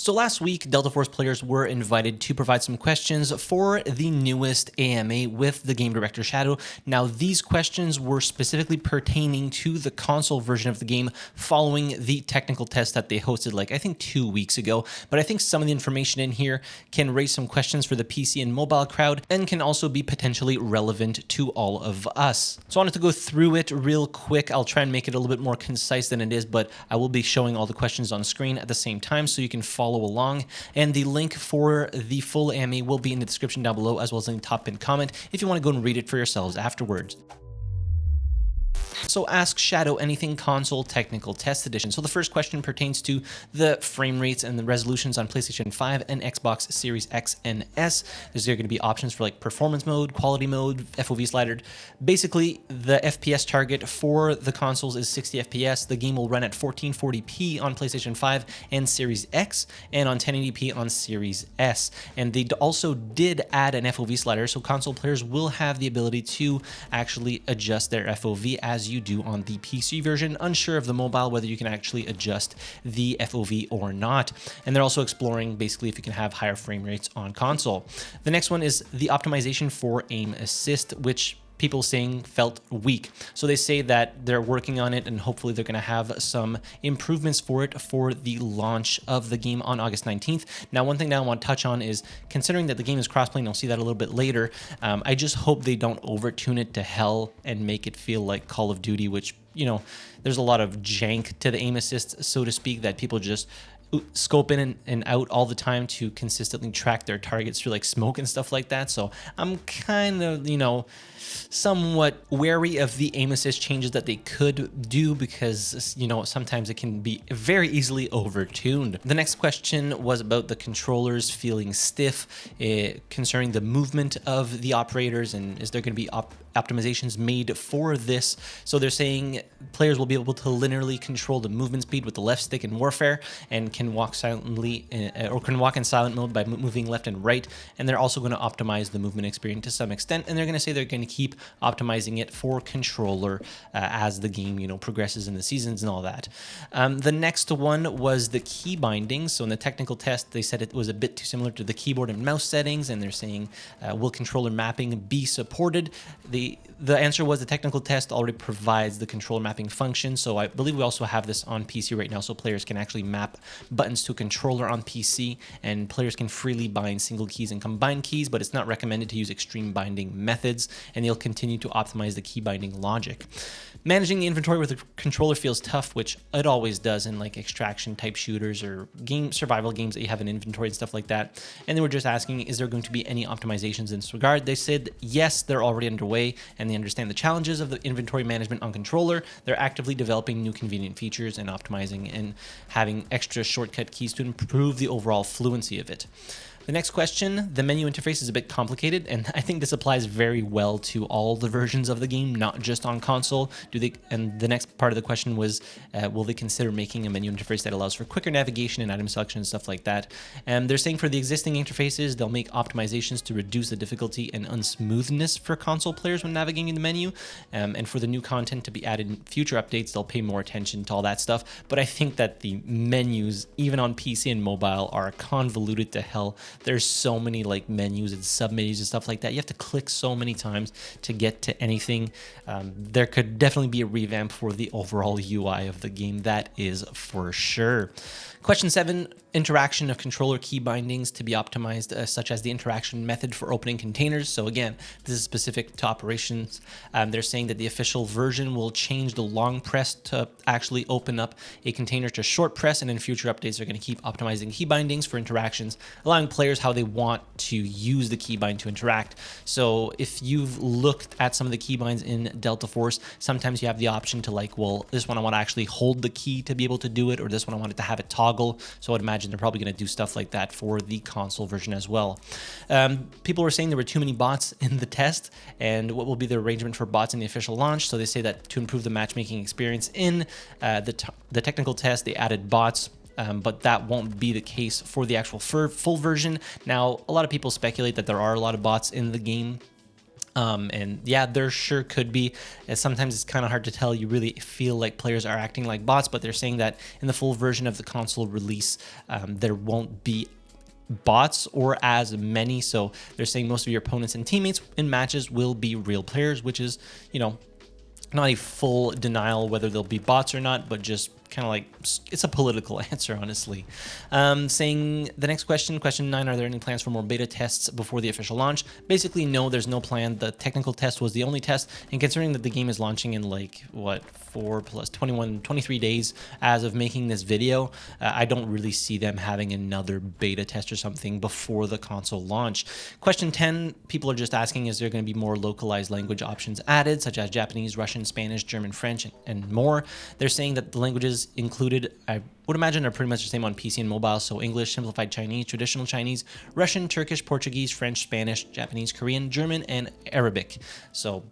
So last week, Delta Force players were invited to provide some questions for the newest AMA with the game director Shadow. Now, these questions were specifically pertaining to the console version of the game following the technical test that they hosted, I think 2 weeks ago. But I think some of the information in here can raise some questions for the PC and mobile crowd and can also be potentially relevant to all of us. So I wanted to go through it real quick. I'll try and make it a little bit more concise than it is, but I will be showing all the questions on screen at the same time so you can follow along, and the link for the full AMA will be in the description down below, as well as in the top pinned comment if you want to go and read it for yourselves afterwards. So Ask Shadow Anything Console Technical Test Edition. So the first question pertains to the frame rates and the resolutions on PlayStation 5 and Xbox Series X and S. There's going to be options for performance mode, quality mode, FOV slider. Basically, the FPS target for the consoles is 60 FPS. The game will run at 1440p on PlayStation 5 and Series X, and on 1080p on Series S. And they also did add an FOV slider, so console players will have the ability to actually adjust their FOV as you do on the PC version. Unsure of the mobile whether you can actually adjust the FOV or not. And they're also exploring basically if you can have higher frame rates on console. The next one is the optimization for aim assist, which people saying felt weak. So they say that they're working on it and hopefully they're going to have some improvements for it for the launch of the game on August 19th. Now, one thing that I want to touch on is, considering that the game is crossplay, and I'll see that a little bit later, I just hope they don't overtune it to hell and make it feel like Call of Duty, which, there's a lot of jank to the aim assist, so to speak, that people just scope in and out all the time to consistently track their targets through smoke and stuff like that. So I'm kind of, somewhat wary of the aim assist changes that they could do because, sometimes it can be very easily overtuned. The next question was about the controllers feeling stiff, concerning the movement of the operators, and is there going to be optimizations made for this. So they're saying players will be able to linearly control the movement speed with the left stick in Warfare, and can walk silently or can walk in silent mode by moving left and right. And they're also going to optimize the movement experience to some extent, and they're going to say they're going to keep optimizing it for controller as the game progresses in the seasons and all that. The next one was the key bindings. So in the technical test, they said it was a bit too similar to the keyboard and mouse settings, and they're saying will controller mapping be supported? The answer was the technical test already provides the controller mapping function. So I believe we also have this on PC right now, so players can actually map buttons to a controller on PC, and players can freely bind single keys and combine keys, but it's not recommended to use extreme binding methods, and they'll continue to optimize the key binding logic. Managing the inventory with a controller feels tough, which it always does in extraction type shooters or survival games that you have an inventory and stuff like that. And they were just asking, is there going to be any optimizations in this regard? They said yes, they're already underway, and they understand the challenges of the inventory management on controller. They're actively developing new convenient features and optimizing and having extra shortcut keys to improve the overall fluency of it. The next question, the menu interface is a bit complicated, and I think this applies very well to all the versions of the game, not just on console. And the next part of the question was, will they consider making a menu interface that allows for quicker navigation and item selection and stuff like that? And they're saying for the existing interfaces, they'll make optimizations to reduce the difficulty and unsmoothness for console players when navigating the menu. And for the new content to be added in future updates, they'll pay more attention to all that stuff. But I think that the menus, even on PC and mobile, are convoluted to hell. There's so many menus and sub-menus and stuff like that. You have to click so many times to get to anything. There could definitely be a revamp for the overall UI of the game, that is for sure. Question 7, interaction of controller key bindings to be optimized, such as the interaction method for opening containers. So again, this is specific to operations. They're saying that the official version will change the long press to actually open up a container to short press, and in future updates, they're going to keep optimizing key bindings for interactions, allowing players how they want to use the keybind to interact. So if you've looked at some of the keybinds in Delta Force, sometimes you have the option to well, this one I want to actually hold the key to be able to do it, or this one I want it to have it toggle. So I'd imagine they're probably going to do stuff like that for the console version as well. People were saying there were too many bots in the test, and what will be the arrangement for bots in the official launch. So they say that to improve the matchmaking experience in the technical test, they added bots. But that won't be the case for the actual full version. Now, a lot of people speculate that there are a lot of bots in the game. And yeah, there sure could be. Sometimes it's kind of hard to tell. You really feel like players are acting like bots, but they're saying that in the full version of the console release, there won't be bots or as many. So they're saying most of your opponents and teammates in matches will be real players, which is, not a full denial whether they'll be bots or not, but just kind of like, it's a political answer, honestly. Saying the next question 9, are there any plans for more beta tests before the official launch? Basically, no, there's no plan. The technical test was the only test, and considering that the game is launching in 4 plus 21, 23 days as of making this video, I don't really see them having another beta test or something before the console launch. Question 10, people are just asking, is there going to be more localized language options added, such as Japanese, Russian, Spanish, German, French, and more? They're saying that the languages included, I would imagine, are pretty much the same on PC and mobile. So English, simplified Chinese, traditional Chinese, Russian, Turkish, Portuguese, French, Spanish, Japanese, Korean, German, and Arabic. So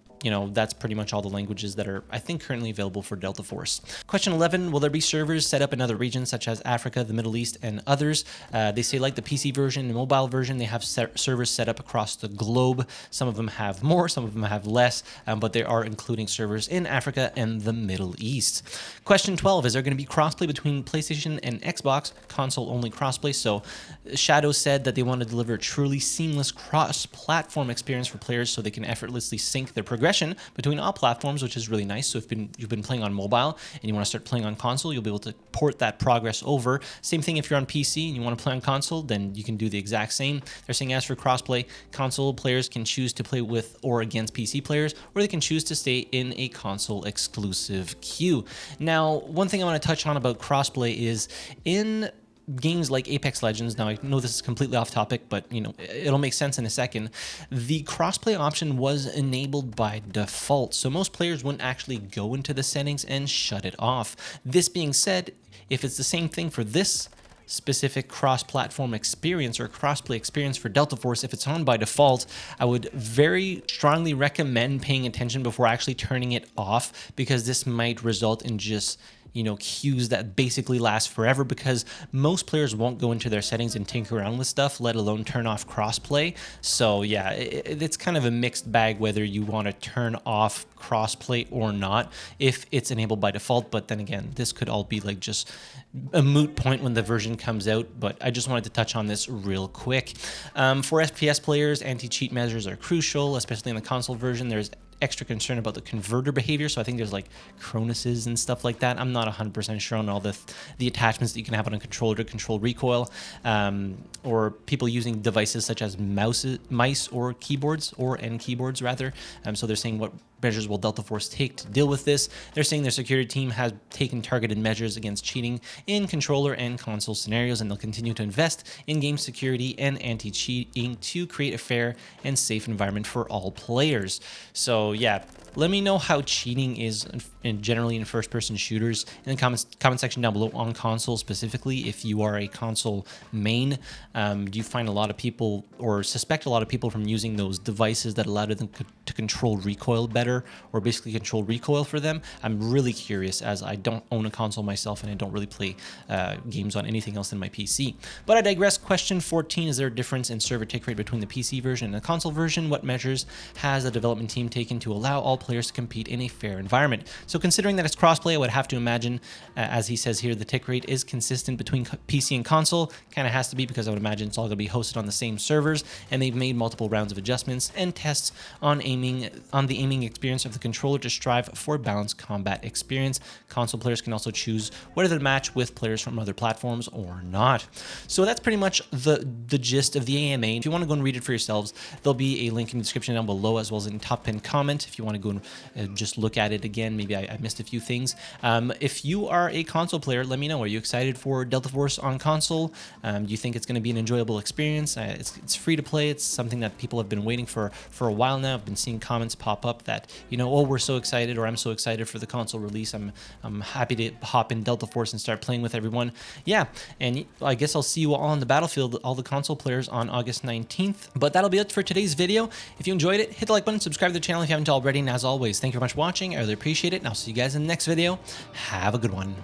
that's pretty much all the languages that are, I think, currently available for Delta Force. Question 11, will there be servers set up in other regions such as Africa, the Middle East, and others? They say like the PC version and mobile version, they have servers set up across the globe. Some of them have more, some of them have less, but they are including servers in Africa and the Middle East. Question 12, is there going to be crossplay between PlayStation and Xbox, console-only crossplay? So Shadow said that they want to deliver a truly seamless cross-platform experience for players so they can effortlessly sync their progression between all platforms, which is really nice. So if you've been playing on mobile and you want to start playing on console, you'll be able to port that progress over. Same thing if you're on PC and you want to play on console, then you can do the exact same. They're saying as for crossplay, console players can choose to play with or against PC players, or they can choose to stay in a console exclusive queue. Now, one thing I want to touch on about crossplay is in games like Apex Legends, now I know this is completely off topic, but it'll make sense in a second. The crossplay option was enabled by default, so most players wouldn't actually go into the settings and shut it off. This being said, if it's the same thing for this specific cross-platform experience or crossplay experience for Delta Force, if it's on by default, I would very strongly recommend paying attention before actually turning it off, because this might result in just queues that basically last forever, because most players won't go into their settings and tinker around with stuff, let alone turn off crossplay. So yeah, it's kind of a mixed bag whether you want to turn off crossplay or not if it's enabled by default. But then again, this could all be like just a moot point when the version comes out, but I just wanted to touch on this real quick. For FPS players, anti-cheat measures are crucial, especially in the console version. There's extra concern about the converter behavior, so I think there's like Chronuses and stuff like that. I'm not 100% sure on all the attachments that you can have on a controller to control recoil, or people using devices such as mice or keyboards, and keyboards rather. So they're saying what measures will Delta Force take to deal with this. They're saying their security team has taken targeted measures against cheating in controller and console scenarios, and they'll continue to invest in game security and anti-cheating to create a fair and safe environment for all players. So yeah, let me know how cheating is generally in first-person shooters in the comment section down below on console specifically. If you are a console main, do you find a lot of people or suspect a lot of people from using those devices that allow them to control recoil better, or basically control recoil for them? I'm really curious, as I don't own a console myself and I don't really play games on anything else than my PC. But I digress. Question 14, is there a difference in server tick rate between the PC version and the console version? What measures has the development team taken to allow all players to compete in a fair environment? So considering that it's crossplay, I would have to imagine, as he says here, the tick rate is consistent between PC and console. Kind of has to be, because I would imagine it's all going to be hosted on the same servers, and they've made multiple rounds of adjustments and tests on the aiming experience of the controller to strive for a balanced combat experience. Console players can also choose whether to match with players from other platforms or not. So that's pretty much the gist of the AMA. If you want to go and read it for yourselves, there'll be a link in the description down below, as well as in the top pinned comment if you want to go and just look at it again. Maybe I missed a few things. If you are a console player, let me know. Are you excited for Delta Force on console? Do you think it's going to be an enjoyable experience? It's free to play. It's something that people have been waiting for a while now. I've been seeing comments pop up that, oh, we're so excited, or I'm so excited for the console release. I'm happy to hop in Delta Force and start playing with everyone. Yeah, and I guess I'll see you all on the battlefield, all the console players, on August 19th. But that'll be it for today's video. If you enjoyed it, hit the like button, subscribe to the channel if you haven't already, and as always, thank you very much for watching. I really appreciate it, and I'll see you guys in the next video. Have a good one.